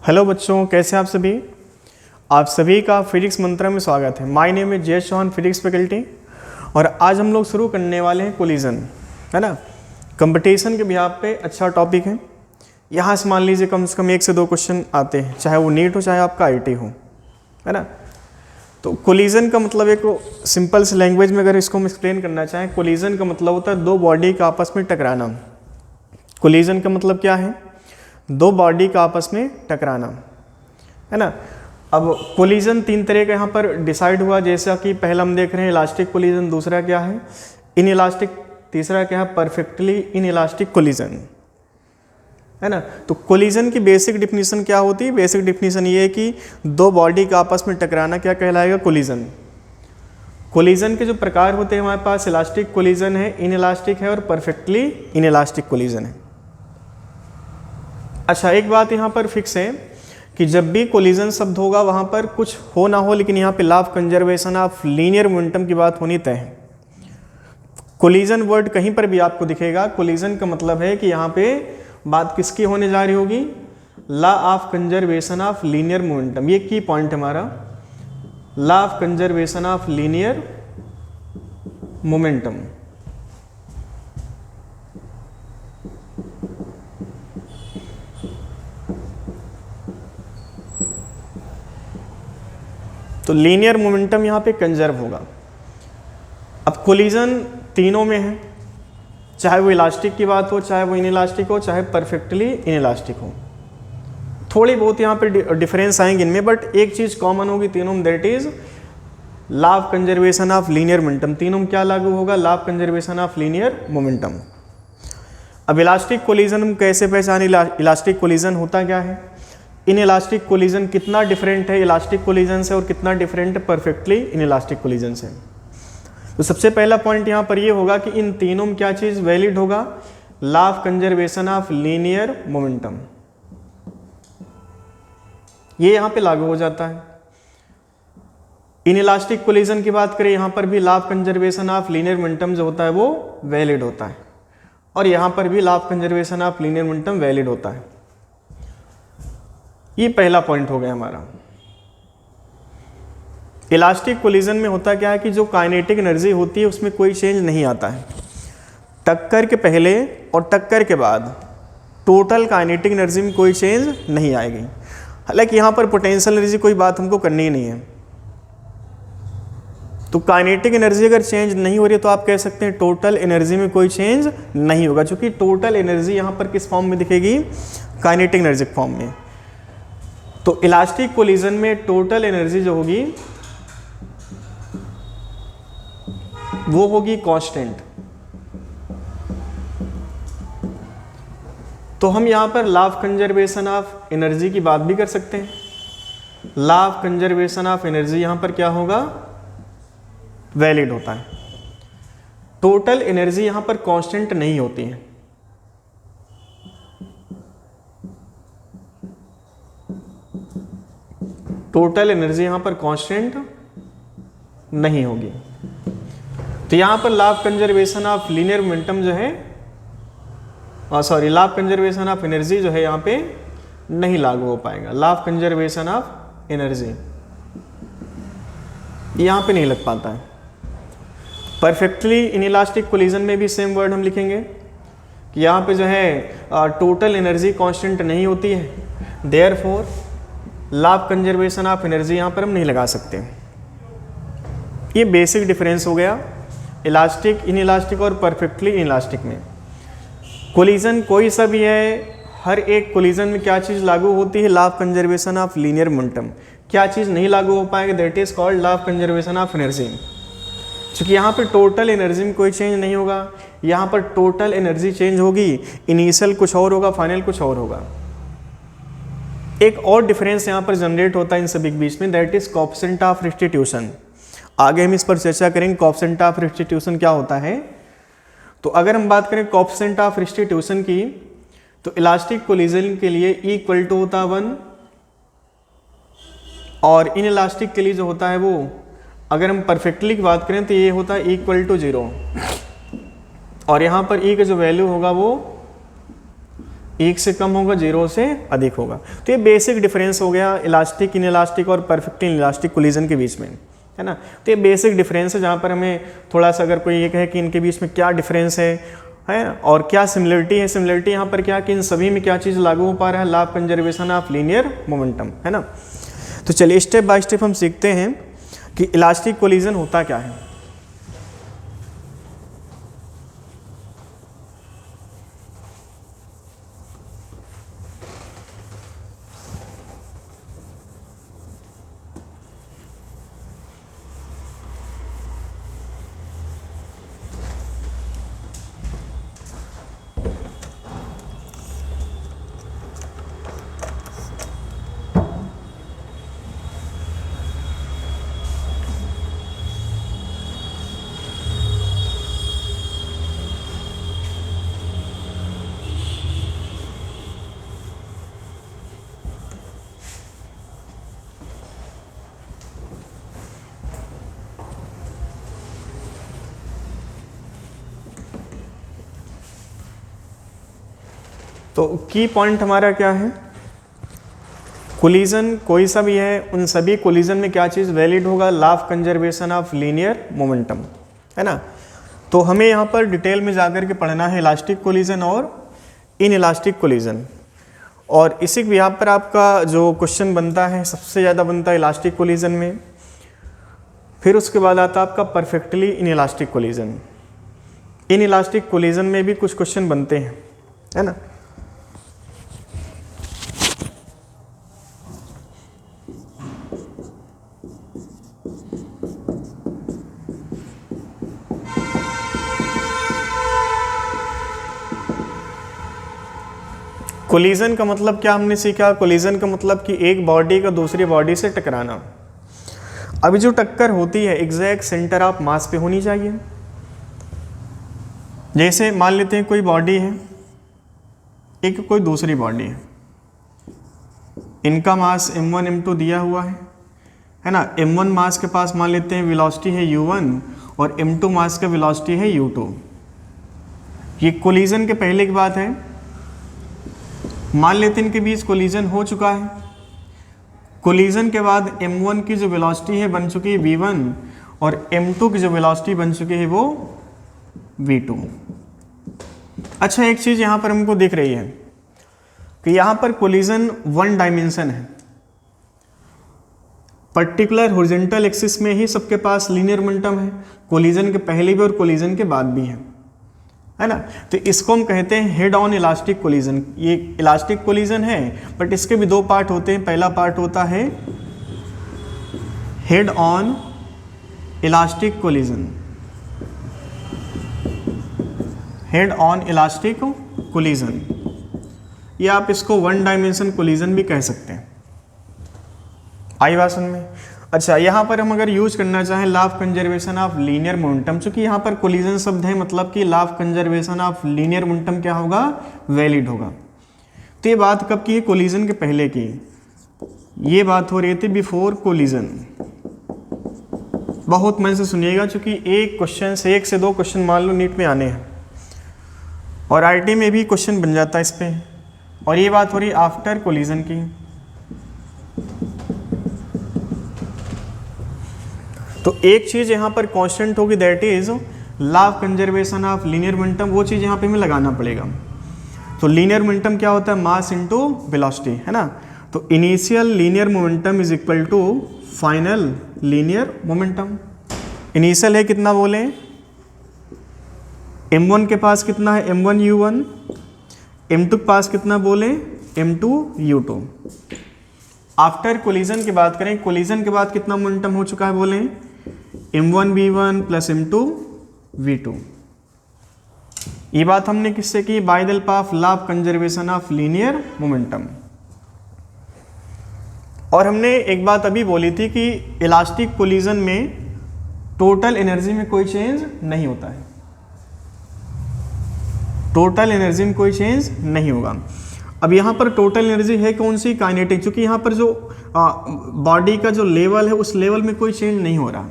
Hello बच्चों, कैसे आप सभी। आप सभी का फिजिक्स मंत्रा में स्वागत है। माय नेम इज जय चौहान, फिजिक्स फैकल्टी। और आज हम लोग शुरू करने वाले हैं कोलिजन, है ना। कंपटीशन के बिहाफ पे अच्छा टॉपिक है। यहाँ से मान लीजिए कम से कम 1 से 2 क्वेश्चन आते हैं, चाहे वो नीट हो चाहे आपका आईटी हो, है ना। तो कोलिजन का मतलब एक सिंपल से लैंग्वेज में अगर इसको हम एक्सप्लेन करना चाहें, कोलिजन का मतलब होता है दो बॉडी का आपस में टकराना। कोलिजन का मतलब क्या है? दो बॉडी का आपस में टकराना, है ना। अब कोलिजन 3 तरह का यहाँ पर डिसाइड हुआ, जैसा कि पहला हम देख रहे हैं इलास्टिक कोलिजन, दूसरा क्या है इनइलास्टिक, तीसरा क्या है परफेक्टली इनइलास्टिक कोलिजन, है ना। तो कोलिजन की बेसिक डिफिनीशन क्या होती है? बेसिक डिफिनीशन ये है कि दो बॉडी का आपस में टकराना क्या कहलाएगा? कोलिजन। कोलिजन के जो प्रकार होते हैं हमारे पास इलास्टिक कोलिजन है, इनइलास्टिक है और परफेक्टली इनइलास्टिक कोलिजन है। अच्छा, एक बात यहाँ पर फिक्स है कि जब भी कोलिजन शब्द होगा वहाँ पर कुछ हो ना हो, लेकिन यहाँ पे law of conservation of linear momentum की बात होनी तय है। कोलिजन वर्ड कहीं पर भी आपको दिखेगा, कोलिजन का मतलब है कि यहाँ पे बात किसकी होने जा रही होगी? Law of conservation of linear momentum. ये की पॉइंट है हमारा, law of conservation of linear momentum. तो लीनियर मोमेंटम यहाँ पे कंजर्व होगा। अब कोलिजन तीनों में है, चाहे वो इलास्टिक की बात हो, चाहे वो इनइलास्टिक हो, चाहे परफेक्टली इनइलास्टिक हो। थोड़ी बहुत यहाँ पे डिफरेंस आएंगे इनमें, बट एक चीज़ कॉमन होगी तीनों में, that is law of conservation of linear momentum. तीनों में क्या लागू होगा? Law of conservation of linear momentum. अब इलास्टिक कोलिजन हम कैसे पहचाने? इलास्टिक कोलिजन होता क्या है? इनइलास्टिक कोलिजन कितना डिफरेंट है इलास्टिक कोलिजन से और कितना डिफरेंट है परफेक्टली इनइलास्टिक कोलिजन से। तो सबसे पहला पॉइंट यहाँ पर ये होगा कि इन तीनों में क्या चीज़ वैलिड होगा? Law of conservation of linear momentum, ये यहाँ पे लागू हो जाता है। इनइलास्टिक कोलिजन की बात करें, यहाँ पर भी law of conservation of linear momentum जो होता है वो वैलिड होता है, और यहाँ पर भी law of conservation of linear momentum valid होता है। ये पहला पॉइंट हो गया हमारा। इलास्टिक कोलिजन में होता क्या है कि जो काइनेटिक एनर्जी होती है उसमें कोई चेंज नहीं आता है। टक्कर के पहले और टक्कर के बाद टोटल काइनेटिक एनर्जी में कोई चेंज नहीं आएगी। हालांकि यहाँ पर पोटेंशियल एनर्जी कोई बात हमको करनी ही नहीं है। तो काइनेटिक एनर्जी अगर चेंज नहीं हो रही है तो आप कह सकते हैं टोटल एनर्जी में कोई चेंज नहीं होगा, क्योंकि टोटल एनर्जी यहाँ पर किस फॉर्म में दिखेगी? काइनेटिक एनर्जी फॉर्म में। तो इलास्टिक कोलिजन में टोटल एनर्जी जो होगी वो होगी कांस्टेंट। तो हम यहां पर law of conservation of energy की बात भी कर सकते हैं। Law of conservation of energy यहां पर क्या होगा? वैलिड होता है। टोटल एनर्जी यहां पर कांस्टेंट नहीं होती है। टोटल एनर्जी यहां पर कांस्टेंट नहीं होगी। तो यहां पर law of conservation of linear momentum जो है, sorry, law of conservation of energy जो है यहां पे नहीं लागू हो पाएगा। Law of conservation of energy यहां पे नहीं लग पाता है। परफेक्टली इनइलास्टिक कोलिजन में भी सेम वर्ड हम लिखेंगे कि यहां पे जो है टोटल एनर्जी कांस्टेंट नहीं होती है, therefore law of conservation of energy यहाँ पर हम नहीं लगा सकते। ये बेसिक डिफरेंस हो गया इलास्टिक, इनइलास्टिक और परफेक्टली इनइलास्टिक में। कोलिजन कोई सा भी है, हर एक कोलिजन में क्या चीज़ लागू होती है? Law of conservation of linear momentum. क्या चीज़ नहीं लागू हो पाएगी? That is called law of conservation of energy. क्योंकि यहाँ पर टोटल एनर्जी में कोई चेंज नहीं होगा, यहाँ पर टोटल एनर्जी चेंज होगी, इनिशियल कुछ और होगा, फाइनल कुछ और होगा। एक और डिफरेंस यहाँ पर जनरेट होता है इन सभी के बीच में, that is coefficient of restitution. आगे हम इस पर चर्चा करेंगे कोएफिशिएंट ऑफ रिस्टिट्यूशन क्या होता है। तो अगर हम बात करें कोएफिशिएंट ऑफ रिस्टिट्यूशन की, तो इलास्टिक कोलिजन के लिए इक्वल टू होता है 1, और इनइलास्टिक के लिए जो होता है वो, अगर हम परफेक्टली की बात करें तो ये होता है इक्वल टू 0, और यहाँ पर ई का जो वैल्यू होगा वो 1 से कम होगा, 0 से अधिक होगा। तो ये बेसिक डिफरेंस हो गया इलास्टिक, इनइलास्टिक और परफेक्ट इनइलास्टिक कोलिजन के बीच में, है ना। तो ये बेसिक डिफरेंस है, जहाँ पर हमें थोड़ा सा अगर कोई ये कहे कि इनके बीच में क्या डिफरेंस है और क्या सिमिलरिटी है। सिमिलरिटी यहाँ पर क्या कि इन सभी में क्या चीज़ लागू हो पा रहा है, law of conservation of linear momentum, है ना। तो चलिए स्टेप बाय स्टेप हम सीखते हैं कि इलास्टिक कोलिजन होता क्या है। तो की पॉइंट हमारा क्या है, कोलिजन कोई सा भी है, उन सभी कोलिजन में क्या चीज़ वैलिड होगा, law of conservation of linear momentum, है ना। तो हमें यहाँ पर डिटेल में जाकर के पढ़ना है इलास्टिक कोलिजन और इन इलास्टिक कोलिजन। और इसी के यहाँ पर आपका जो क्वेश्चन बनता है सबसे ज़्यादा बनता है इलास्टिक कोलिजन में, फिर उसके बाद आता है आपका perfectly in elastic collision. In elastic collision में भी कुछ क्वेश्चन बनते हैं, है ना। कोलिजन का मतलब क्या हमने सीखा, कोलिजन का मतलब कि एक बॉडी का दूसरी बॉडी से टकराना। अभी जो टक्कर होती है एग्जैक्ट सेंटर ऑफ मास पे होनी चाहिए। जैसे मान लेते हैं कोई बॉडी है, एक कोई दूसरी बॉडी है, इनका मास m1 m2 दिया हुआ है ना। m1 मास के पास मान लेते हैं वेलोसिटी है u1 और m2 मास का वेलोसिटी है u2। ये कोलिजन के पहले की बात है। मान लेते हैं इनके बीच कोलिजन हो चुका है। कोलिजन के बाद m1 की जो वेलोसिटी है बन चुकी है v1 और m2 की जो वेलोसिटी बन चुकी है वो v2। अच्छा, एक चीज़ यहाँ पर हमको दिख रही है कि यहाँ पर कोलिजन 1 डायमेंशन है। पर्टिकुलर हॉरिजॉन्टल एक्सिस में ही सबके पास लीनियर मोमेंटम है, कोलिजन के पहले भी और कोलिजन के बाद भी है ना। तो इसको हम कहते हैं हेड ऑन इलास्टिक कोलिजन। ये इलास्टिक कोलिजन है बट इसके भी 2 पार्ट होते हैं। पहला पार्ट होता है head on elastic collision, head on elastic collision, या आप इसको 1 डायमेंशन कोलिजन भी कह सकते हैं। आई बात समझ में। अच्छा, यहाँ पर हम अगर यूज करना चाहें law of conservation of linear momentum, चूंकि यहाँ पर कोलिजन शब्द है मतलब कि law of conservation of linear momentum क्या होगा, वैलिड होगा। तो ये बात कब की है, कोलिजन के पहले की। ये बात हो रही थी बिफोर कोलिजन। बहुत मन से सुनिएगा, चूंकि एक क्वेश्चन से 1 से 2 क्वेश्चन मान लो नीट में आने हैं और आईटी में भी क्वेश्चन बन जाता है इस पे। और ये बात हो रही आफ्टर कोलिजन की। तो एक चीज़ यहाँ पर कांस्टेंट होगी, that is law of conservation of linear momentum. वो चीज़ यहाँ पे हमें लगाना पड़ेगा। तो लीनियर मोमेंटम क्या होता है, मास इनटू वेलोसिटी, है ना। तो initial linear momentum is equal to final linear momentum. Initial है कितना बोले, m1 के पास कितना है, m1 u1, m2 के पास कितना बोले, m2 u2। आफ्टर कोलिजन की बात करें, कोलिजन के बाद कितना मोमेंटम हो चुका है बोले, m1 v1 plus m2 v2। ये बात हमने किससे की, bye the help of law of conservation of linear momentum. और हमने एक बात अभी बोली थी कि इलास्टिक कोलिजन में टोटल एनर्जी में कोई चेंज नहीं होता है, टोटल एनर्जी में कोई चेंज नहीं होगा। अब यहाँ पर टोटल एनर्जी है कौन सी, काइनेटिक, क्योंकि यहाँ पर जो बॉडी का जो लेवल है उस लेवल में कोई चेंज नहीं हो रहा।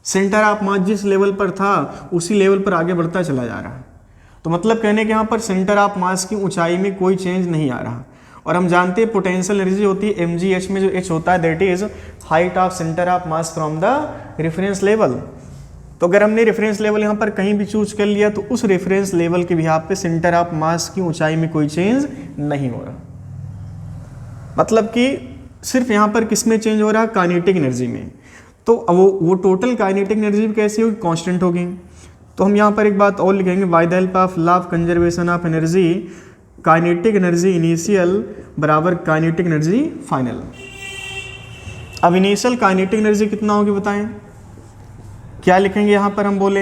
सेंटर ऑफ मास जिस लेवल पर था उसी लेवल पर आगे बढ़ता चला जा रहा है। तो मतलब कहने के यहाँ पर सेंटर ऑफ मास की ऊंचाई में कोई चेंज नहीं आ रहा। और हम जानते हैं पोटेंशियल एनर्जी होती है mgh में जो h होता है that is height of centre of mass from the reference level. तो अगर हमने रेफरेंस लेवल यहाँ पर कहीं भी चूज कर लिया तो उस रेफरेंस लेवल के बिहाफ पे सेंटर ऑफ मास की ऊंचाई में कोई चेंज नहीं हो रहा। मतलब कि सिर्फ यहाँ पर किस में चेंज हो रहा है, काइनेटिक एनर्जी में। तो वो टोटल काइनेटिक एनर्जी कैसी होगी, कांस्टेंट होगी। तो हम यहाँ पर एक बात और लिखेंगे, by the help of law of conservation of energy kinetic energy initial बराबर काइनेटिक एनर्जी फाइनल। अब इनिशियल काइनेटिक एनर्जी कितना होगी बताएं, क्या लिखेंगे यहाँ पर हम बोले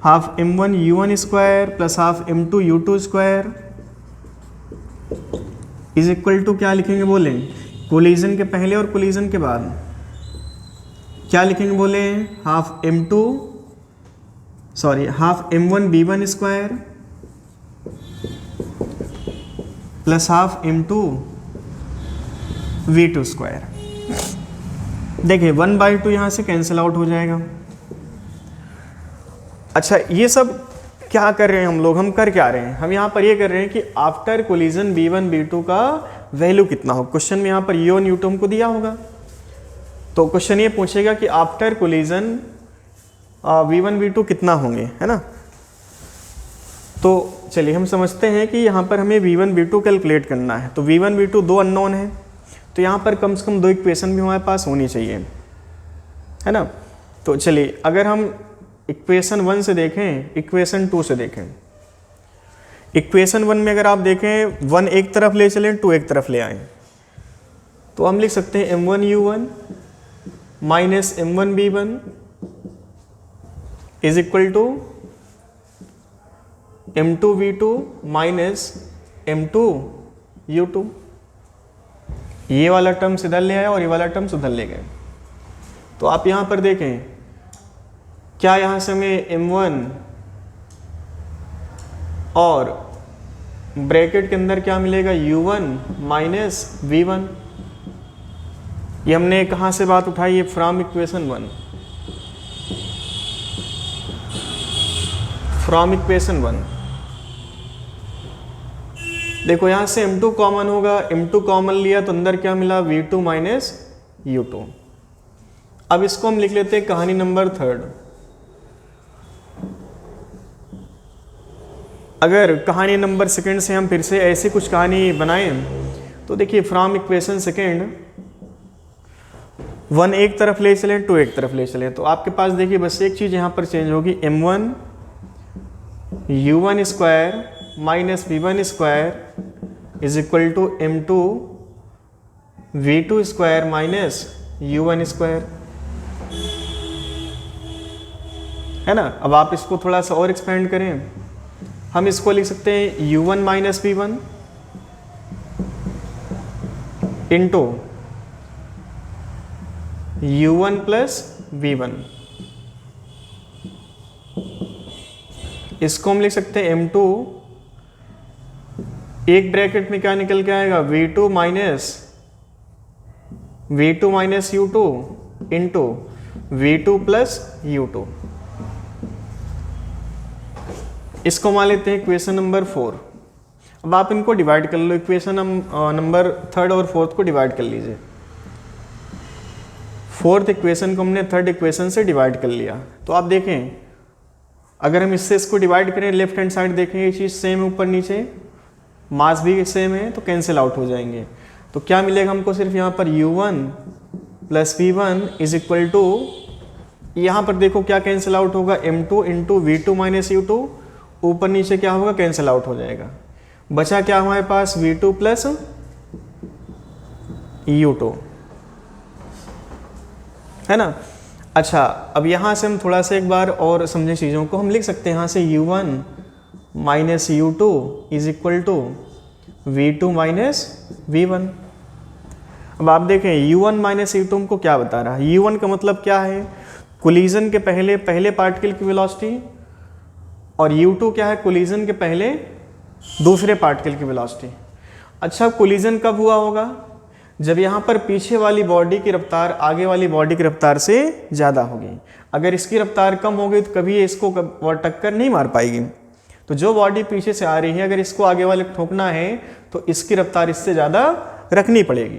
half m1 u1 square plus half m2 u2 square is equal to क्या लिखेंगे बोले, कोलिजन के पहले और कोलिजन के बाद क्या लिखेंगे बोले, half m1 b1 square plus half m2 v2 square. देखिए 1/2 यहाँ से कैंसिल आउट हो जाएगा। अच्छा ये सब क्या कर रहे हैं हम कर क्या रहे हैं, हम यहाँ पर ये कर रहे हैं कि आफ्टर कोलिजन b1 b2 का वैल्यू कितना हो। क्वेश्चन में यहाँ पर u और u2 हमको दिया होगा, तो क्वेश्चन ये पूछेगा कि आफ्टर कोलिजन v1 v2 कितना होंगे, है ना। तो चलिए हम समझते हैं कि यहाँ पर हमें v1 v2 कैलकुलेट करना है। तो v1 v2 दो अननोन है, तो यहाँ पर कम से कम दो इक्वेशन भी हमारे पास होनी चाहिए, है ना। तो चलिए अगर हम इक्वेशन 1 से देखें, इक्वेशन 2 से देखें। इक्वेशन 1 में अगर आप देखें 1 एक तरफ ले चलें 2 एक तरफ ले आएँ, तो हम लिख सकते हैं m1 u1 minus m1 b1 is equal to m2 v2 minus m2 u2। ये वाला टर्म्स इधर ले आए और ये वाला टर्म्स उधर ले गए। तो आप यहाँ पर देखें क्या यहाँ से हमें m1 और ब्रैकेट के अंदर क्या मिलेगा u1 माइनस v1। ये हमने कहाँ से बात उठाई है, फ्रॉम इक्वेशन 1, फ्रॉम इक्वेशन 1। देखो यहाँ से m2 कॉमन होगा, m2 कॉमन लिया तो अंदर क्या मिला v2 माइनस u2। अब इसको हम लिख लेते हैं कहानी नंबर 3। अगर कहानी नंबर 2 से हम फिर से ऐसी कुछ कहानी बनाएं तो देखिए फ्रॉम इक्वेशन 2 1 एक तरफ ले चलें 2 एक तरफ ले चलें, तो आपके पास देखिए बस एक चीज़ यहाँ पर चेंज होगी, m1 u1 square minus v1 square is equal to m2 v2 square minus u1 square, है ना। अब आप इसको थोड़ा सा और एक्सपेंड करें, हम इसको लिख सकते हैं u1 minus v1 into u1 plus v1। इसको हम लिख सकते हैं m2, एक ब्रैकेट में क्या निकल के आएगा v2 minus u2 into v2 plus u2। इसको मान लेते हैं इक्वेशन नंबर 4। अब आप इनको डिवाइड कर लो, इक्वेशन नंबर 3 और 4 को डिवाइड कर लीजिए। 4th इक्वेशन को हमने 3rd इक्वेशन से डिवाइड कर लिया। तो आप देखें अगर हम इससे इसको डिवाइड करें, लेफ्ट हैंड साइड देखें ये चीज़ सेम है, ऊपर नीचे मास भी सेम है, तो कैंसिल आउट हो जाएंगे। तो क्या मिलेगा हमको, सिर्फ यहाँ पर u1 plus v1 is equal to, यहाँ पर देखो क्या कैंसिल आउट होगा, m2 into v2 minus u2, ऊपर नीचे क्या होगा कैंसिल आउट हो जाएगा। बचा क्या हमारे पास v2 प्लस u2, है ना। अच्छा अब यहाँ से हम थोड़ा सा एक बार और समझे चीज़ों को, हम लिख सकते हैं यहाँ से u1 minus u2 is equal to v2 minus v1। अब आप देखें u1 माइनस u2 हमको क्या बता रहा है, u1 का मतलब क्या है, कोलिजन के पहले पार्टिकल की वेलोसिटी, और u2 क्या है, कोलिजन के पहले दूसरे पार्टिकल की वेलोसिटी। अच्छा कोलिजन कब हुआ होगा, जब यहाँ पर पीछे वाली बॉडी की रफ्तार आगे वाली बॉडी की रफ्तार से ज़्यादा होगी। अगर इसकी रफ्तार कम हो गई तो कभी इसको टक्कर नहीं मार पाएगी। तो जो बॉडी पीछे से आ रही है अगर इसको आगे वाले को ठोकना है तो इसकी रफ्तार इससे ज़्यादा रखनी पड़ेगी,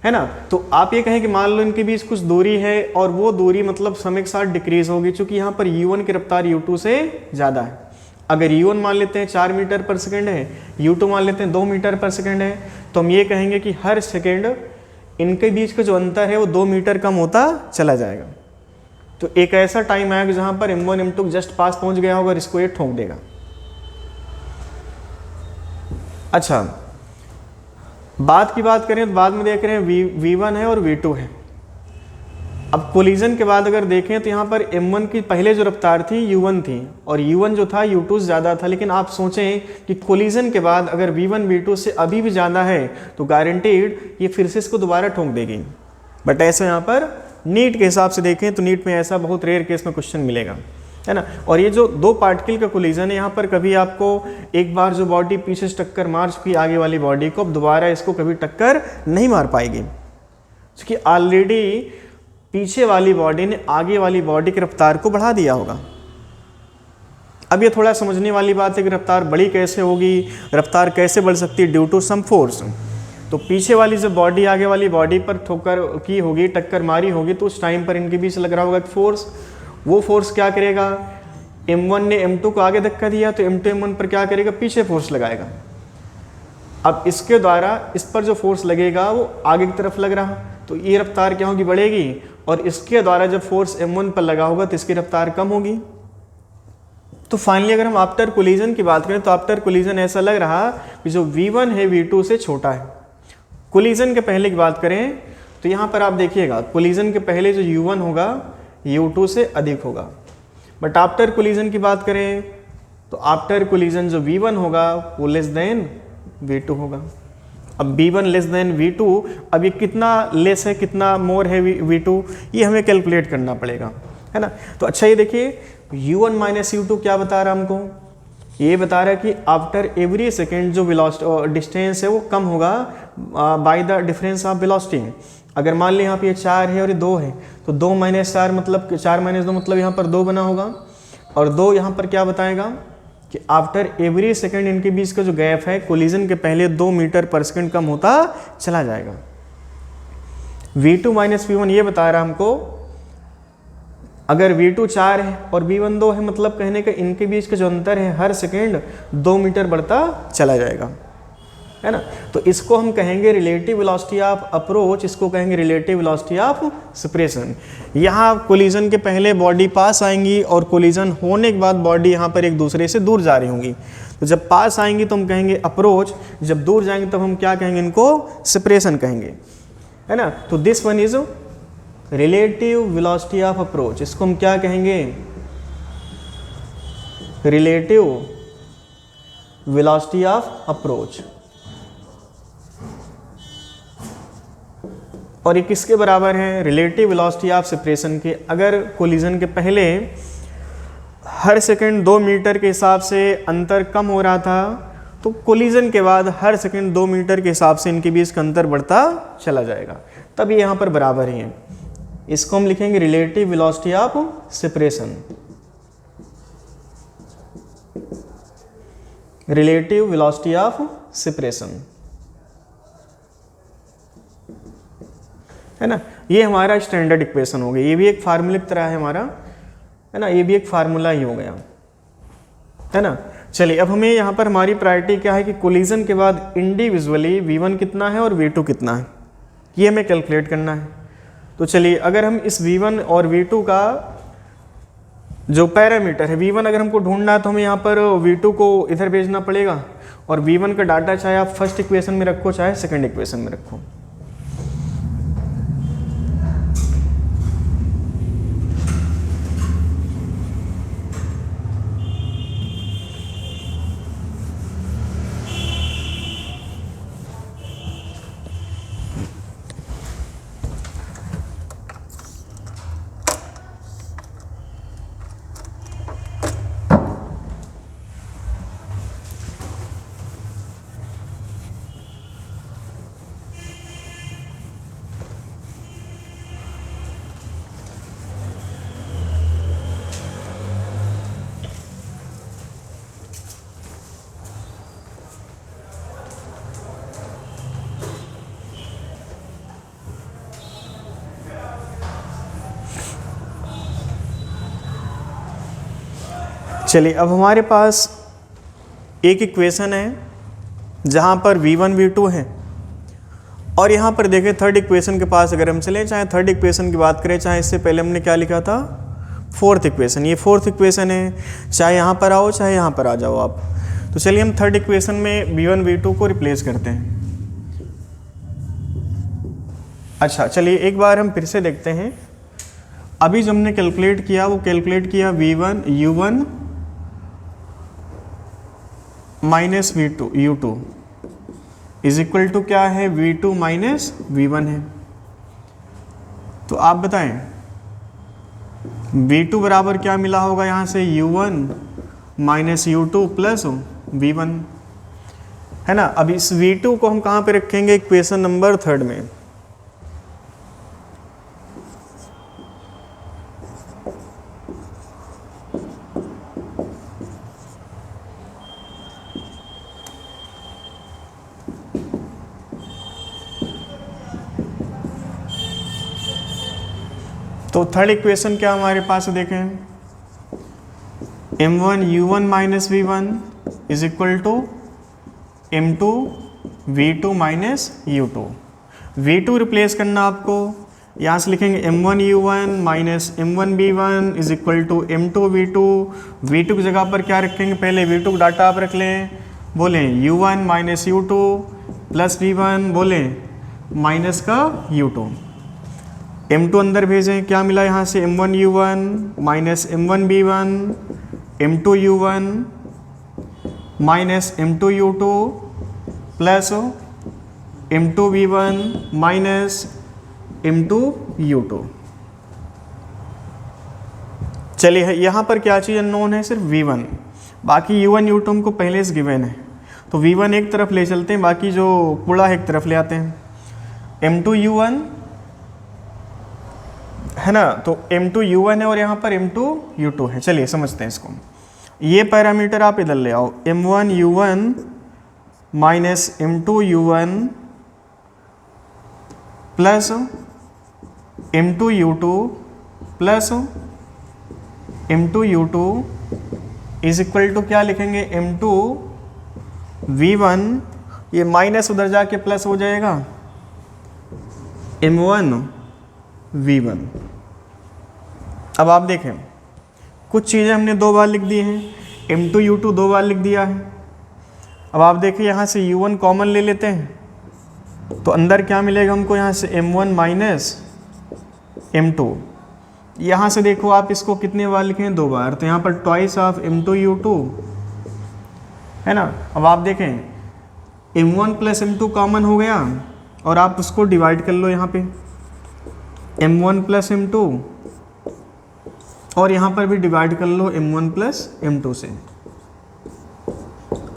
है ना। तो आप ये कहें कि मान लो इनके बीच कुछ दूरी है और वो दूरी मतलब समय के साथ डिक्रीज होगी, चूंकि यहाँ पर u1 की रफ्तार u2 से ज़्यादा है। अगर u1 मान लेते हैं 4 मीटर पर सेकेंड है, u2 मान लेते हैं 2 मीटर पर सेकेंड है, तो हम ये कहेंगे कि हर सेकेंड इनके बीच का जो अंतर है वो 2 मीटर कम होता चला जाएगा। तो एक ऐसा टाइम आएगा जहाँ पर m1 m2 जस्ट पास पहुँच गया होगा और इसको ये ठोक देगा। अच्छा, बाद की बात करें तो बाद में देख रहे हैं v1 है और v2 है। अब कोलिजन के बाद अगर देखें तो यहाँ पर m1 की पहले जो रफ्तार थी u1 थी और u1 जो था u2 से ज़्यादा था, लेकिन आप सोचें कि कोलिजन के बाद अगर v1 v2 से अभी भी ज़्यादा है तो गारंटीड ये फिर से इसको दोबारा ठोक देगी। बट ऐसे यहाँ पर नीट के हिसाब से देखें तो नीट में ऐसा बहुत रेयर केस में क्वेश्चन मिलेगा, है ना। और ये जो दो पार्टिकल का कोलिजन है यहाँ पर कभी आपको एक बार जो बॉडी पीछे से टक्कर मार चुकी आगे वाली बॉडी को, अब दोबारा इसको कभी टक्कर नहीं मार पाएगी, क्योंकि ऑलरेडी पीछे वाली बॉडी ने आगे वाली बॉडी की रफ्तार को बढ़ा दिया होगा। अब ये थोड़ा समझने वाली बात है कि रफ्तार बड़ी कैसे होगी, रफ्तार कैसे बढ़ सकती है, ड्यू टू सम फोर्स। तो पीछे वाली जब बॉडी आगे वाली बॉडी पर ठोकर की होगी, टक्कर मारी होगी, तो उस टाइम पर इनके बीच लग रहा होगा फोर्स। वो फोर्स क्या करेगा, m1 ने m2 को आगे धक्का दिया तो m2 m1 पर क्या करेगा, पीछे फोर्स लगाएगा। अब इसके द्वारा इस पर जो फोर्स लगेगा वो आगे की तरफ लग रहा, तो ये रफ्तार क्या होगी, बढ़ेगी। और इसके द्वारा जब फोर्स m1 पर लगा होगा तो इसकी रफ्तार कम होगी। तो फाइनली अगर हम आफ्टर कोलिजन की बात करें तो आफ्टर कोलिजन ऐसा लग रहा कि जो v1 है v2 से छोटा है। कोलिजन के पहले की बात करें तो यहाँ पर आप देखिएगा कोलिजन के पहले जो u1 होगा u2 से अधिक होगा। बट आफ्टर कोलिजन की बात करें तो आफ्टर कोलिजन जो v1 होगा वो लेस देन v2 होगा। अब v1 लेस देन v2, अब ये कितना लेस है कितना मोर है v2, ये हमें कैलकुलेट करना पड़ेगा, है ना। तो अच्छा ये देखिए u1 माइनस u2 क्या बता रहा है हमको, ये बता रहा है कि आफ्टर एवरी सेकेंड जो वेलोसिटी डिस्टेंस है वो कम होगा by the difference of velocity. अगर मान लें यहाँ पे 4 है और ये 2 है तो 2 माइनस 4 मतलब 4 माइनस 2 मतलब यहाँ पर 2 बना होगा। और 2 यहाँ पर क्या बताएगा कि आफ्टर एवरी सेकेंड इनके बीच का जो गैप है कोलिजन के पहले 2 मीटर पर सेकेंड कम होता चला जाएगा। v2 माइनस v1 ये बता रहा हमको अगर v2 4 है और v1 2 है, मतलब कहने का इनके बीच का जो अंतर है हर सेकेंड 2 मीटर बढ़ता चला जाएगा, है ना। तो इसको हम कहेंगे रिलेटिव वेलोसिटी ऑफ अप्रोच, इसको कहेंगे रिलेटिव वेलोसिटी ऑफ सेपरेशन। यहाँ कोलिजन के पहले बॉडी पास आएंगी और कोलिजन होने के बाद बॉडी यहाँ पर एक दूसरे से दूर जा रही होंगी। तो जब पास आएंगी तो हम कहेंगे अप्रोच, जब दूर जाएंगे तब हम क्या कहेंगे, इनको सेपरेशन कहेंगे, है ना। तो this one is relative velocity of approach, इसको हम क्या कहेंगे, रिलेटिव वेलोसिटी ऑफ अप्रोच। और ये किसके बराबर है, रिलेटिव वेलोसिटी ऑफ सेपरेशन के। अगर कोलिजन के पहले हर सेकंड 2 मीटर के हिसाब से अंतर कम हो रहा था तो कोलिजन के बाद हर सेकंड 2 मीटर के हिसाब से इनके बीच का अंतर बढ़ता चला जाएगा, तब ये यहाँ पर बराबर ही है। इसको हम लिखेंगे relative velocity of separation, relative velocity of separation, है ना। ये हमारा स्टैंडर्ड इक्वेशन हो गया, ये भी एक फार्मूले की तरह है हमारा, है ना, ये भी एक फार्मूला ही हो गया, है ना। चलिए अब हमें यहाँ पर हमारी प्रायोरिटी क्या है कि कोलिजन के बाद इंडिविजुअली v1 कितना है और v2 कितना है, ये हमें कैलकुलेट करना है। तो चलिए अगर हम इस v1 और v2 का जो पैरामीटर है, v1 अगर हमको ढूंढना है तो हमें यहाँ पर v2 को इधर भेजना पड़ेगा और v1 का डाटा चाहे आप फर्स्ट इक्वेशन में रखो चाहे सेकंड इक्वेशन में रखो। चलिए अब हमारे पास एक इक्वेशन है जहाँ पर v1 v2 है, और यहाँ पर देखें थर्ड इक्वेशन के पास अगर हम चलें, चाहे थर्ड इक्वेशन की बात करें, चाहे इससे पहले हमने क्या लिखा था फोर्थ इक्वेशन, ये फोर्थ इक्वेशन है, चाहे यहाँ पर आओ चाहे यहाँ पर आ जाओ आप। तो चलिए हम थर्ड इक्वेशन में v1 v2 को रिप्लेस करते हैं। अच्छा चलिए एक बार हम फिर से देखते हैं, अभी जो हमने कैलकुलेट किया वो कैलकुलेट किया v1 u1 minus v2 u2 is equal to क्या है v2 माइनस v1 है। तो आप बताएं v2 बराबर क्या मिला होगा यहाँ से u1 minus u2 plus v1, है ना। अब इस v2 को हम कहाँ पे रखेंगे, इक्वेशन नंबर थर्ड में। तो थर्ड इक्वेशन क्या हमारे पास देखें, m1 u1 minus v1 is equal to m2 v2 minus u2। v2 replace करना आपको, यहाँ से लिखेंगे m1 u1 minus m1 v1 is equal to m2 v2। v2 की जगह पर क्या रखेंगे, पहले v2 का डाटा आप रख लें, बोलें u1 minus u2 plus v1, बोलें माइनस का u2। m2 अंदर भेजें, क्या मिला यहाँ से m1 u1 minus m1 v1 m2 u1 minus m2 u2 plus m2 v1 minus m2 u2। चलिए यहाँ पर क्या चीज़ अननोन है, सिर्फ v1, बाकी u1 u2 हमको पहले से गिवन है, तो v1 एक तरफ ले चलते हैं, बाकी जो कूड़ा है एक तरफ ले आते हैं। m2 u1 है ना, तो m2 u1 है और यहाँ पर m2 u2 है। चलिए समझते हैं इसको, ये पैरामीटर आप इधर ले आओ, m1 u1 minus m2 u1 plus m2 u2 plus m2 u2 is equal to क्या लिखेंगे, m2 v1, ये माइनस उधर जाके प्लस हो जाएगा m1 v1। अब आप देखें कुछ चीज़ें हमने दो बार लिख दी हैं, m2 u2 दो बार लिख दिया है। अब आप देखिए यहाँ से u1 कॉमन ले लेते हैं, तो अंदर क्या मिलेगा हमको, यहाँ से m1 माइनस m2। यहाँ से देखो आप इसको कितने बार लिखें, दो बार, तो यहाँ पर ट्वाइस ऑफ m2 u2, है ना। अब आप देखें m1 प्लस m2 कॉमन हो गया, और आप उसको डिवाइड कर लो यहाँ पे m1 प्लस m2, और यहाँ पर भी डिवाइड कर लो m1 प्लस m2 से,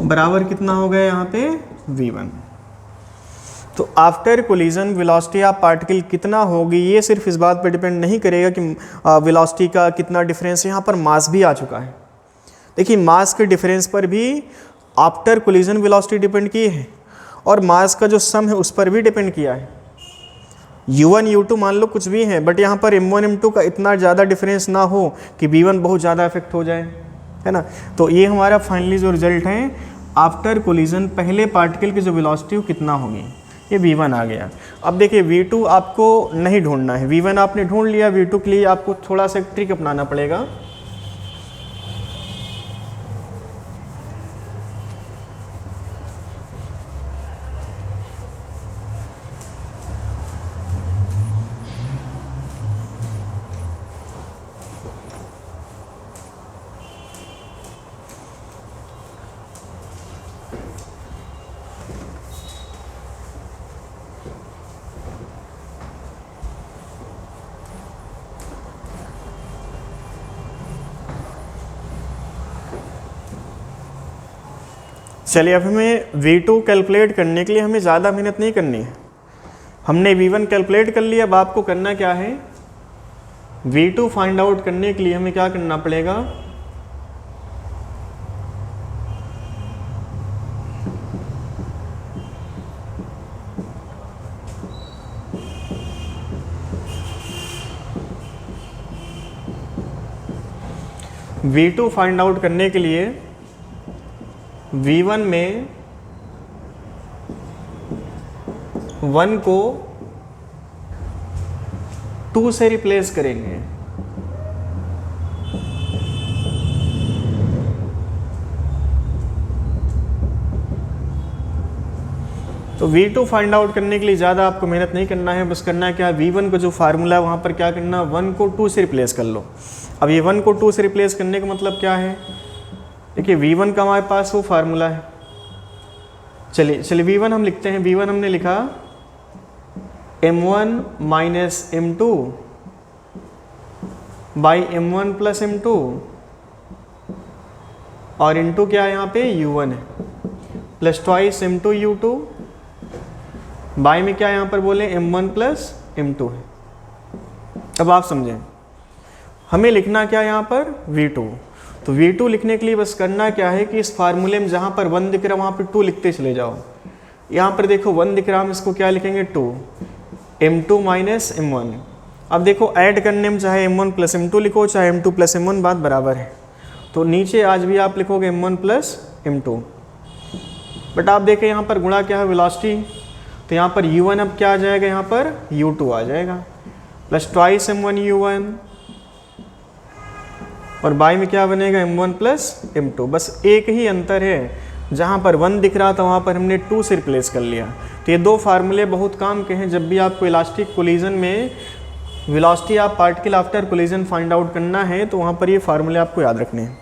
बराबर कितना हो गया यहाँ पे v1। तो after collision velocity of particle कितना होगी, ये सिर्फ इस बात पर डिपेंड नहीं करेगा कि वेलोसिटी का कितना डिफरेंस है, यहाँ पर मास भी आ चुका है। देखिए मास के डिफरेंस पर भी आफ्टर कोलिजन वेलोसिटी डिपेंड की है, और मास का जो सम है उस पर भी डिपेंड किया है। u1 u2 मान लो कुछ भी है, बट यहाँ पर m1 m2 का इतना ज़्यादा डिफरेंस ना हो कि v1 बहुत ज़्यादा इफेक्ट हो जाए, है ना। तो ये हमारा फाइनली जो रिजल्ट है आफ्टर कोलिजन पहले पार्टिकल की जो वेलोसिटी वो कितना होगी, ये v1 आ गया। अब देखिए v2 आपको नहीं ढूंढना है, v1 आपने ढूंढ लिया, v2 के लिए आपको थोड़ा सा ट्रिक अपनाना पड़ेगा। चलिए अब हमें v2 कैलकुलेट करने के लिए हमें ज़्यादा मेहनत नहीं करनी है, हमने v1 कैलकुलेट कर लिया। अब आपको करना क्या है, v2 फाइंड आउट करने के लिए हमें क्या करना पड़ेगा, V2 फाइंड आउट करने के लिए V1 में 1 को 2 से रिप्लेस करेंगे। तो V2 फाइंड आउट करने के लिए ज़्यादा आपको मेहनत नहीं करना है, बस करना है क्या, V1 का जो फार्मूला है वहाँ पर क्या करना, 1 को 2 से रिप्लेस कर लो। अब ये 1 को 2 से रिप्लेस करने का मतलब क्या है, देखिए V1 का हमारे पास वो फार्मूला है। चलिए V1 हम लिखते हैं। V1 हमने लिखा M1 minus M2 by M1 plus M2 और इंटू क्या है यहाँ पे U1 है, plus twice M2 U2 by में क्या यहाँ पर बोले M1 प्लस M2 है। अब आप समझें, हमें लिखना क्या यहाँ पर V2। तो V2 लिखने के लिए बस करना क्या है कि इस फार्मूले में जहाँ पर 1 दिख रहा है वहाँ पर 2 लिखते चले जाओ। यहाँ पर देखो 1 दिख रहा है, हम इसको क्या लिखेंगे 2, M2 माइनस M1। अब देखो ऐड करने में चाहे M1 प्लस M2 लिखो चाहे M2 प्लस M1 बात बराबर है। तो नीचे आज भी आप लिखोगे M1 प्लस M2, बट आप देखें यहाँ पर गुणा क्या है, वेलोसिटी। तो यहाँ पर U1 अब क्या आ जाएगा, यहाँ पर U2 आ जाएगा, प्लस ट्वाइस M1 U1 और बाई में क्या बनेगा M1 प्लस M2। बस एक ही अंतर है, जहाँ पर 1 दिख रहा था वहाँ पर हमने 2 से रिप्लेस कर लिया। तो ये दो फार्मूले बहुत काम के हैं। जब भी आपको इलास्टिक कोलिजन में velocity of particle after collision find out करना है तो वहाँ पर ये फार्मूले आपको याद रखने हैं।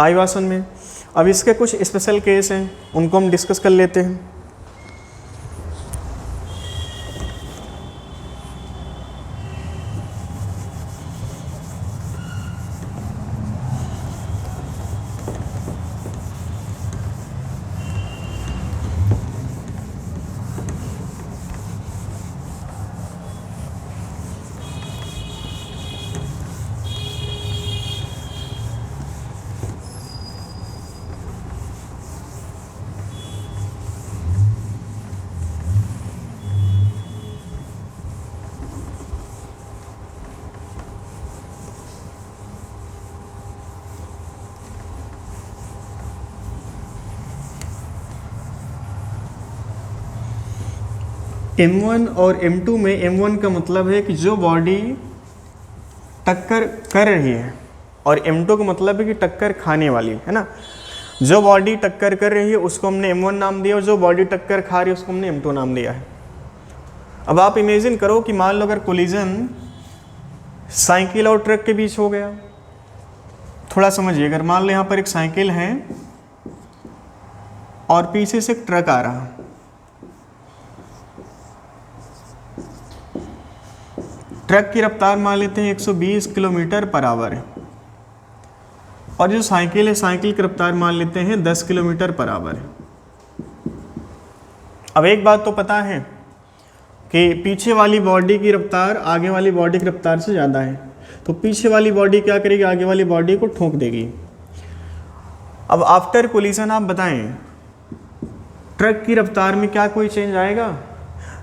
आई बात समझ में। अब इसके कुछ स्पेशल केस हैं, उनको हम डिस्कस कर लेते हैं। M1 और M2 में M1 का मतलब है कि जो बॉडी टक्कर कर रही है और M2 का मतलब है कि टक्कर खाने वाली है ना। जो बॉडी टक्कर कर रही है उसको हमने M1 नाम दिया और जो बॉडी टक्कर खा रही है उसको हमने M2 नाम दिया है। अब आप इमेजिन करो कि मान लो अगर कोलिजन साइकिल और ट्रक के बीच हो गया। थोड़ा समझिए, अगर मान लो यहाँ पर एक साइकिल है और पीछे से एक ट्रक आ रहा है, ट्रक की रफ्तार मान लेते हैं 120 किलोमीटर पर आवर है और जो साइकिल है साइकिल की रफ्तार मान लेते हैं 10 किलोमीटर पर आवर है। अब एक बात तो पता है कि पीछे वाली बॉडी की रफ्तार आगे वाली बॉडी की रफ्तार से ज़्यादा है, तो पीछे वाली बॉडी क्या करेगी, आगे वाली बॉडी को ठोक देगी। अब आफ्टर कोलिजन आप बताएं, ट्रक की रफ्तार में क्या कोई चेंज आएगा?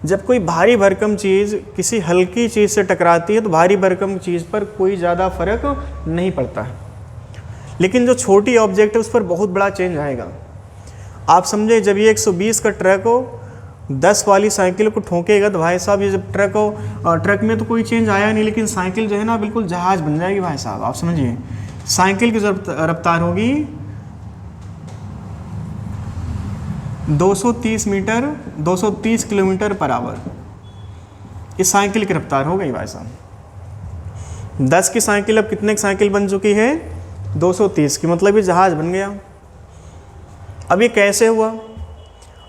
जब कोई भारी भरकम चीज़ किसी हल्की चीज़ से टकराती है तो भारी भरकम चीज़ पर कोई ज़्यादा फर्क नहीं पड़ता है, लेकिन जो छोटी ऑब्जेक्ट है उस पर बहुत बड़ा चेंज आएगा। आप समझे, जब ये 120 का ट्रक हो 10 वाली साइकिल को ठोकेगा तो भाई साहब ये जब ट्रक हो, ट्रक में तो कोई चेंज आया नहीं, लेकिन साइकिल जो है ना बिल्कुल जहाज़ बन जाएगी भाई साहब। आप समझिए, साइकिल की जो रफ्तार होगी 230 किलोमीटर पर आवर, इस साइकिल की रफ्तार हो गई भाई साहब। 10 की साइकिल अब कितने की साइकिल बन चुकी है, 230 की, मतलब ये जहाज़ बन गया। अब ये कैसे हुआ?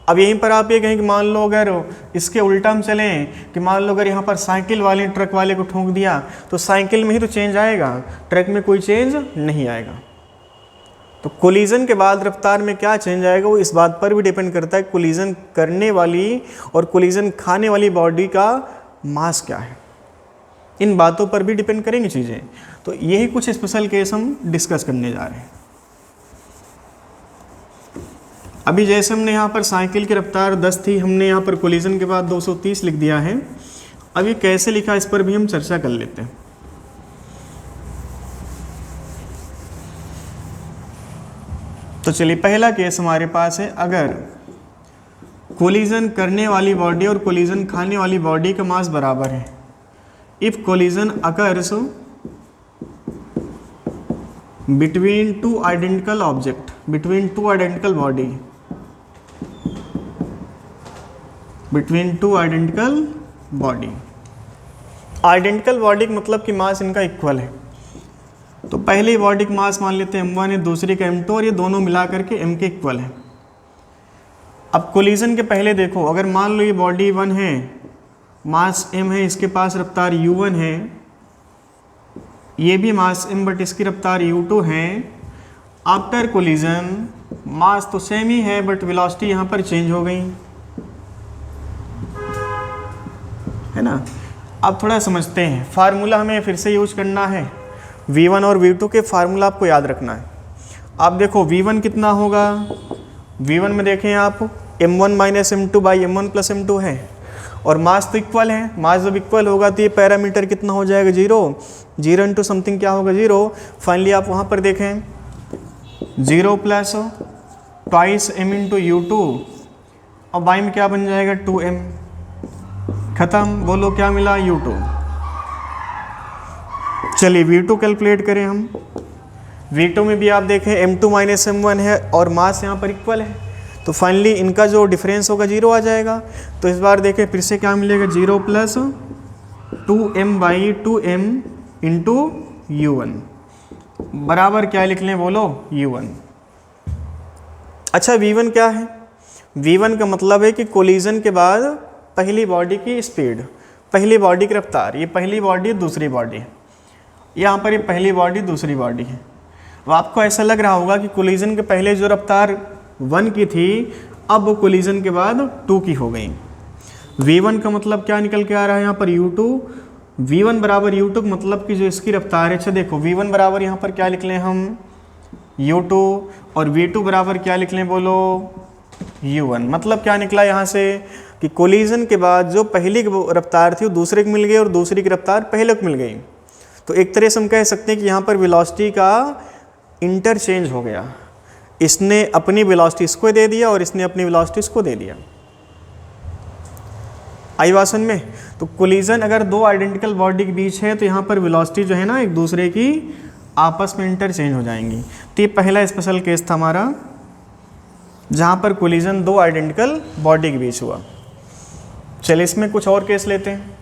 अब यहीं पर आप ये कहें कि मान लो अगर इसके उल्टा हम चलें कि मान लो अगर यहाँ पर साइकिल वाले ट्रक वाले को ठोक दिया तो साइकिल में ही तो चेंज आएगा, ट्रक में कोई चेंज नहीं आएगा। तो कोलिजन के बाद रफ्तार में क्या चेंज आएगा वो इस बात पर भी डिपेंड करता है कोलिजन करने वाली और कोलिजन खाने वाली बॉडी का मास क्या है, इन बातों पर भी डिपेंड करेंगी चीज़ें। तो यही कुछ स्पेशल केस हम डिस्कस करने जा रहे हैं। अभी जैसे हमने यहाँ पर साइकिल की रफ्तार 10 थी, हमने यहाँ पर कोलिजन के बाद 230 लिख दिया है। अब ये कैसे लिखा इस पर भी हम चर्चा कर लेते हैं। तो चलिए पहला केस हमारे पास है, अगर कोलिजन करने वाली बॉडी और कोलिजन खाने वाली बॉडी का मास बराबर है। If collision occurs between two identical object, between two identical body, between two identical body. Identical body का मतलब कि मास इनका इक्वल है। तो पहली बॉडी का मास मान लेते हैं m1 है, दूसरी का m2, और ये दोनों मिला करके m के इक्वल है। अब कोलिजन के पहले देखो, अगर मान लो ये बॉडी 1 है, मास m है, इसके पास रफ्तार u1 है, ये भी मास m बट इसकी रफ्तार u2 है। आफ्टर कोलिजन मास तो सेम ही है बट वेलोसिटी यहाँ पर चेंज हो गई, है ना। अब थोड़ा समझते हैं, फार्मूला हमें फिर से यूज करना है। v1 और v2 के फार्मूला आपको याद रखना है। आप देखो v1 कितना होगा, v1 में देखें आप m1 minus m2 by m1 plus m2 है, और मास तो इक्वल है। मास जब इक्वल होगा तो ये पैरामीटर कितना हो जाएगा, 0 इंटू समथिंग क्या होगा, 0। फाइनली आप वहाँ पर देखें 0 plus twice m into u2, और बाई में क्या बन जाएगा 2m, खत्म। बोलो क्या मिला, u2। चलिए v2 कैलकुलेट करें हम। v2 में भी आप देखें m2 माइनस m1 है और मास यहाँ पर इक्वल है, तो फाइनली इनका जो डिफरेंस होगा 0 आ जाएगा। तो इस बार देखें फिर से क्या मिलेगा, 0 plus 2m by 2m into u1 बराबर क्या लिख लें, बोलो u1। अच्छा v1 क्या है, v1 का मतलब है कि कोलिजन के बाद पहली बॉडी की स्पीड, पहली बॉडी की रफ्तार। ये पहली बॉडी दूसरी बॉडी, यहाँ पर ये पहली बॉडी दूसरी बॉडी है। अब आपको ऐसा लग रहा होगा कि कोलिजन के पहले जो रफ्तार 1 की थी, अब वो कोलिजन के बाद 2 की हो गई। v1 का मतलब क्या निकल के आ रहा है यहाँ पर u2, v1 बराबर u2 का मतलब कि जो इसकी रफ्तार है। अच्छा देखो v1 बराबर यहाँ पर क्या लिख लें हम, u2, और v2 बराबर क्या लिख लें, बोलो u1। मतलब क्या निकला यहाँ से कि कोलिजन के बाद जो पहली की रफ्तार थी वो दूसरे को मिल गई और दूसरी की रफ्तार पहले को मिल गई। तो एक तरह से हम कह सकते हैं कि यहाँ पर वेलोसिटी का इंटरचेंज हो गया। इसने अपनी वेलोसिटी इसको दे दिया और इसने अपनी वेलोसिटी इसको दे दिया। आई बात समझ में। तो कोलिजन अगर दो आइडेंटिकल बॉडी के बीच है तो यहाँ पर वेलोसिटी जो है ना एक दूसरे की आपस में इंटरचेंज हो जाएंगी। तो ये पहला स्पेशल केस था हमारा जहाँ पर कोलिजन दो आइडेंटिकल बॉडी के बीच हुआ। चलिए इसमें कुछ और केस लेते हैं।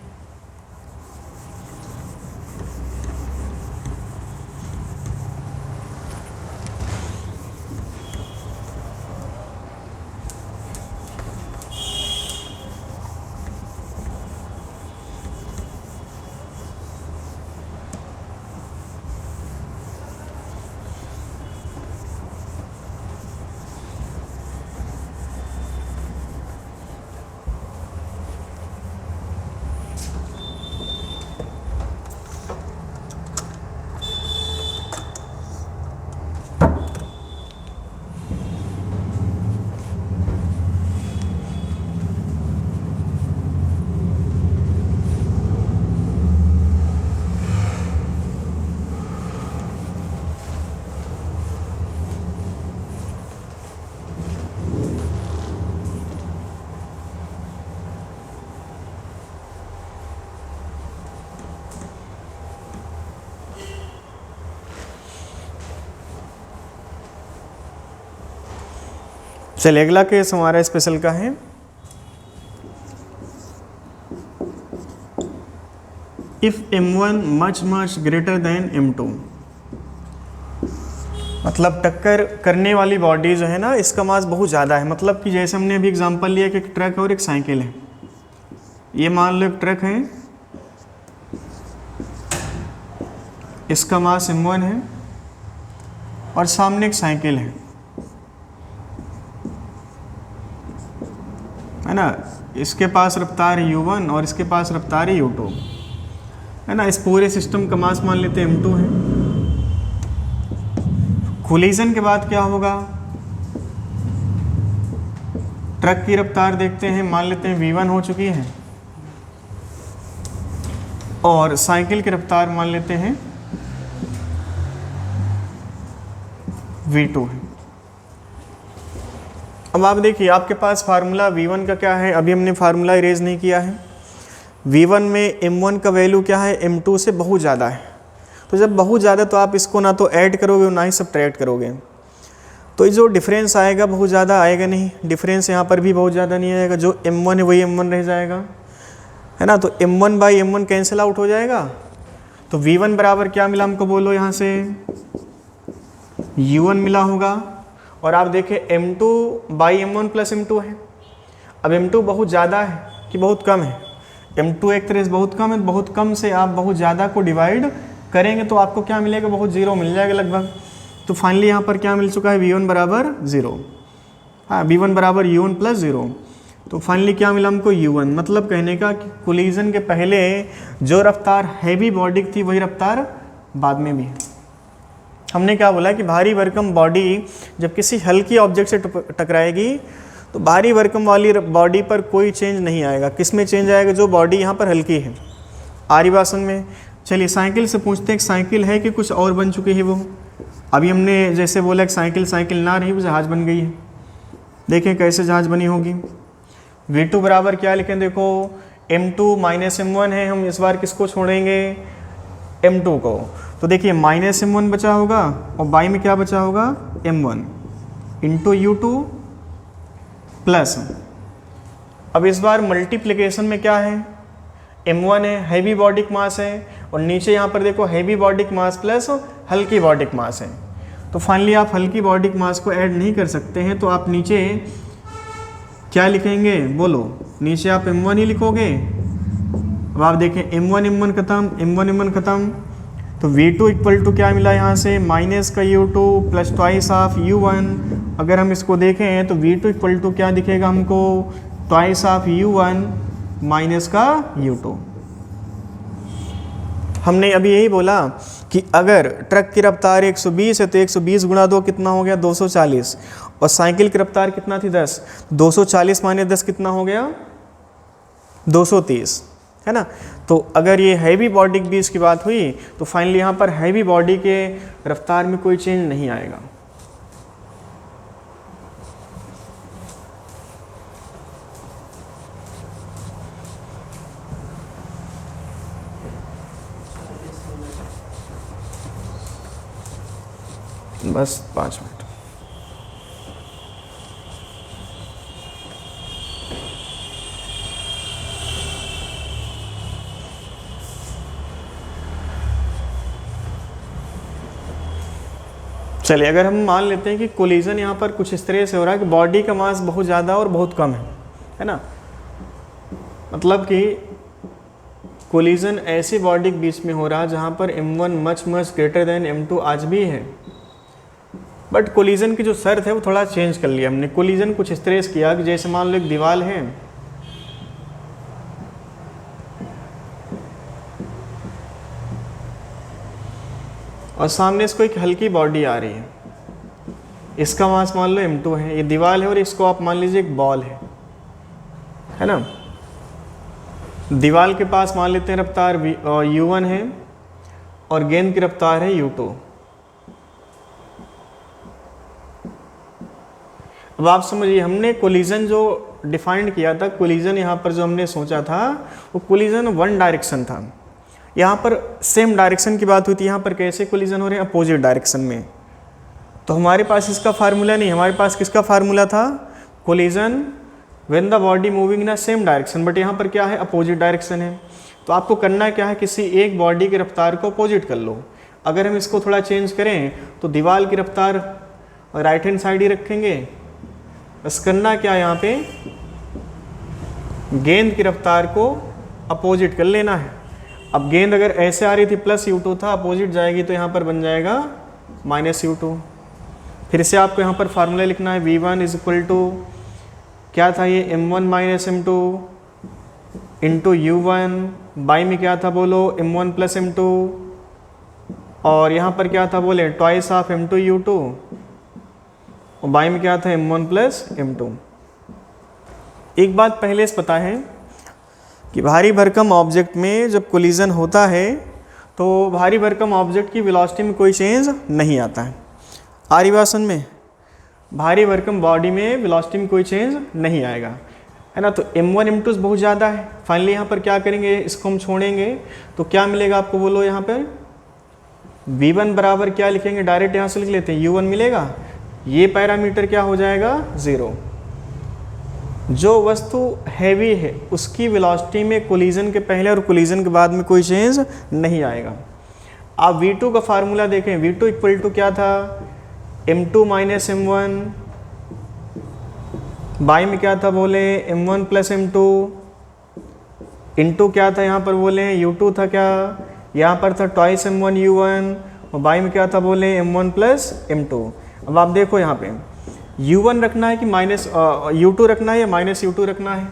चलिए अगला केस हमारा स्पेशल का है। If m1 much greater than m2, मतलब टक्कर करने वाली बॉडी जो है ना इसका मास बहुत ज़्यादा है। मतलब कि जैसे हमने अभी एग्जांपल लिया कि एक ट्रक और एक साइकिल है। ये मान लो एक ट्रक है, इसका मास m1 है और सामने एक साइकिल है ना। इसके पास रफ्तार है u1 और इसके पास रफ्तार है u2, है ना। इस पूरे सिस्टम का मास मान लेते हैं m2 है। कोलिजन के बाद क्या होगा, ट्रक की रफ्तार देखते हैं, मान लेते हैं v1 हो चुकी है और साइकिल की रफ्तार मान लेते हैं v2 है। अब आप देखिए आपके पास फार्मूला V1 का क्या है, अभी हमने फार्मूला इरेज नहीं किया है। V1 में M1 का वैल्यू क्या है, M2 से बहुत ज़्यादा है। तो जब बहुत ज़्यादा तो आप इसको ना तो ऐड करोगे और ना ही सब्ट्रैक्ट करोगे, तो ये जो डिफरेंस आएगा बहुत ज़्यादा आएगा नहीं, डिफरेंस यहाँ पर भी बहुत ज़्यादा नहीं आएगा, जो M1 है वही M1 रह जाएगा, है ना। तो M1 by M1 cancel out हो जाएगा। तो V1 बराबर क्या मिला हमको, बोलो यहाँ से U1 मिला होगा। और आप देखें M2 by M1 plus M2 है। अब M2 बहुत ज़्यादा है कि बहुत कम है, M2 एक तरह से बहुत कम है, बहुत कम से आप बहुत ज़्यादा को डिवाइड करेंगे तो आपको क्या मिलेगा, बहुत जीरो मिल जाएगा लगभग। तो फाइनली यहाँ पर क्या मिल चुका है, V1 बराबर 0, हाँ V1 बराबर U1 प्लस 0। तो फाइनली क्या मिला हमको, U1। मतलब कहने का कि कोलिजन के पहले जो रफ्तार हैवी बॉडी थी वही रफ्तार बाद में भी है। हमने क्या बोला कि भारी भरकम बॉडी जब किसी हल्की ऑब्जेक्ट से टकराएगी तो भारी भरकम वाली बॉडी पर कोई चेंज नहीं आएगा। किस में चेंज आएगा, जो बॉडी यहाँ पर हल्की है। आरिवासन में चलिए साइकिल से पूछते हैं, साइकिल है कि कुछ और बन चुकी है वो। अभी हमने जैसे बोला कि साइकिल ना रही, वो जहाज़ बन गई है। देखें कैसे जहाज़ बनी होगी। V2 बराबर क्या लिखें, देखो M2 माइनस M1 है, हम इस बार किसको छोड़ेंगे, M2 को। तो देखिए माइनस M1 बचा होगा और बाई में क्या बचा होगा, M1 इंटू U2 प्लस, अब इस बार मल्टीप्लिकेशन में क्या है, M1 है, हैवी बॉडिक मास है, और नीचे यहाँ पर देखो हैवी बॉडिक मास प्लस हल्की बॉडिक मास है। तो फाइनली आप हल्की बॉडिक मास को ऐड नहीं कर सकते हैं, तो आप नीचे क्या लिखेंगे, बोलो नीचे आप M1 ही लिखोगे। अब आप देखें M1 खत्म, तो V2 इक्वल टू क्या मिला यहाँ से, माइनस का U2 plus twice of U1। अगर हम इसको देखें तो V2 इक्वल टू क्या दिखेगा हमको, ट्वाइस ऑफ U1 माइनस का U2। हमने अभी यही बोला कि अगर ट्रक की रफ्तार 120 है तो 120 गुणा 2 कितना हो गया, 240। और साइकिल की रफ्तार कितना थी, 10, 240 माइनस 10 कितना हो गया, 230, है ना। तो अगर ये हैवी बॉडी के बीच की बात हुई तो फाइनली यहाँ पर हैवी बॉडी के रफ्तार में कोई चेंज नहीं आएगा। बस 5 मिनट। चलिए अगर हम मान लेते हैं कि कोलिजन यहाँ पर कुछ इस तरह से हो रहा है कि बॉडी का मास बहुत ज़्यादा और बहुत कम है ना। मतलब कि कोलिजन ऐसी बॉडी के बीच में हो रहा है जहाँ पर M1 much greater than M2 आज भी है, बट कोलिजन की जो शर्त है वो थोड़ा चेंज कर लिया हमने। कोलिजन कुछ इस तरह से किया कि जैसे मान लो एक दीवार है और सामने इसको एक हल्की बॉडी आ रही है, इसका मास मान लो M2 है, ये दीवार है और इसको आप मान लीजिए एक बॉल है ना। दीवार के पास मान लेते हैं रफ्तार U1 है और गेंद की रफ्तार है U2। अब आप समझिए हमने कोलिजन जो डिफाइंड किया था, कोलिजन यहाँ पर जो हमने सोचा था वो कोलिजन वन डायरेक्शन था। यहाँ पर सेम डायरेक्शन की बात हुई थी, यहाँ पर कैसे कोलिजन हो रहे हैं, अपोजिट डायरेक्शन में। तो हमारे पास इसका फार्मूला नहीं, हमारे पास किसका फार्मूला था, collision when the body moving in same direction, but यहाँ पर क्या है, अपोजिट डायरेक्शन है। तो आपको करना क्या है, किसी एक बॉडी की रफ्तार को अपोजिट कर लो। अगर हम इसको थोड़ा चेंज करें तो दीवार की रफ्तार राइट हैंड साइड ही रखेंगे। बस करना क्या, यहाँ पे गेंद की रफ्तार को अपोजिट कर लेना है। अब गेंद अगर ऐसे आ रही थी प्लस U2 था, अपोजिट जाएगी तो यहाँ पर बन जाएगा माइनस U2। फिर से आपको यहाँ पर फार्मूला लिखना है, V1 इज इक्वल टू क्या था ये, M1 minus M2 into U1, by में क्या था बोलो, M1 प्लस M2, और यहाँ पर क्या था बोले, ट्वाइस ऑफ M2 U2, और बाई में क्या था, M1 प्लस M2। एक बात पहले से पता है कि भारी भरकम ऑब्जेक्ट में जब कोलिजन होता है तो भारी भरकम ऑब्जेक्ट की वेलोसिटी में कोई चेंज नहीं आता है। आरिवासन में भारी भरकम बॉडी में वेलोसिटी में कोई चेंज नहीं आएगा, है ना। तो m1 m2 बहुत ज़्यादा है। फाइनली यहाँ पर क्या करेंगे, इसको हम छोड़ेंगे तो क्या मिलेगा आपको, बोलो यहाँ पर v1 बराबर क्या लिखेंगे, डायरेक्ट यहाँ से लिख लेते हैं, u1 मिलेगा। ये पैरामीटर क्या हो जाएगा, 0। जो वस्तु हैवी है उसकी वेलोसिटी में कोलिजन के पहले और कोलिजन के बाद में कोई चेंज नहीं आएगा। आप v2 का फार्मूला देखें, v2 इक्वल टू क्या था, m2 माइनस m1, बाई में क्या था बोले m1 प्लस m2, इंटू क्या था यहाँ पर बोले u2 था, क्या यहाँ पर था ट्वाइस m1 u1, और बाई में क्या था बोले m1 प्लस m2। अब आप देखो यहाँ पे u1 रखना है कि माइनस u2 रखना है या माइनस u2 रखना है।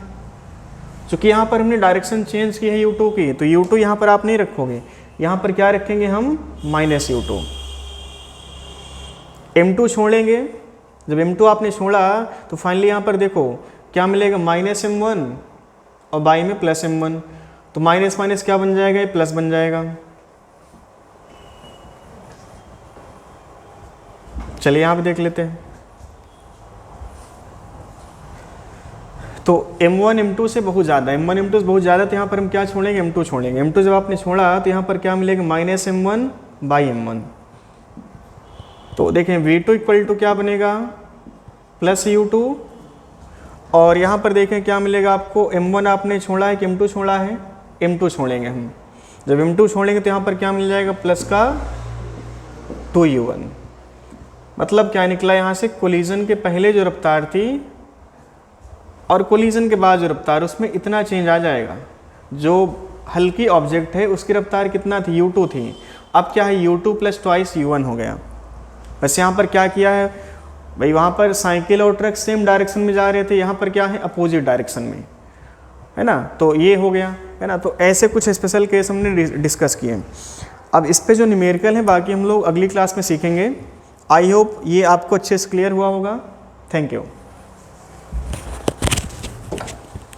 चूँकि यहाँ पर हमने डायरेक्शन चेंज की है u2 की, तो u2 यहाँ पर आप नहीं रखोगे, यहाँ पर क्या रखेंगे हम, माइनस u2। m2 छोड़ेंगे, जब m2 आपने छोड़ा तो फाइनली यहाँ पर देखो क्या मिलेगा, माइनस m1 और बाई में प्लस m1, तो माइनस माइनस क्या बन जाएगा, ये प्लस बन जाएगा। चलिए यहाँ पे देख लेते हैं। तो m1 m2 से बहुत ज़्यादा, m1 m2 से बहुत ज़्यादा, तो यहाँ पर हम क्या छोड़ेंगे, m2 छोड़ेंगे। m2 जब आपने छोड़ा तो यहाँ पर क्या मिलेगा, माइनस m1 बाई m1। तो देखें v2 इक्वल टू क्या बनेगा, प्लस u2, और यहाँ पर देखें क्या मिलेगा आपको, m1 आपने छोड़ा है कि m2 छोड़ा है, m2 छोड़ेंगे हम। जब m2 छोड़ेंगे तो यहाँ पर क्या मिल जाएगा, प्लस का 2u1। मतलब क्या निकला यहाँ से, कोलिजन के पहले जो रफ्तार थी और कोलिजन के बाद जो रफ्तार, उसमें इतना चेंज आ जाएगा। जो हल्की ऑब्जेक्ट है उसकी रफ्तार कितना थी, u2 थी, अब क्या है u2 प्लस ट्वाइस u1 हो गया। बस यहाँ पर क्या किया है भाई, वहाँ पर साइकिल और ट्रक सेम डायरेक्शन में जा रहे थे, यहाँ पर क्या है, अपोजिट डायरेक्शन में, है ना। तो ये हो गया, है ना। तो ऐसे कुछ स्पेशल केस हमने डिस्कस किए। अब इस पे जो न्यूमेरिकल है बाकी हम लोग अगली क्लास में सीखेंगे। आई होप ये आपको अच्छे से क्लियर हुआ होगा। Thank you.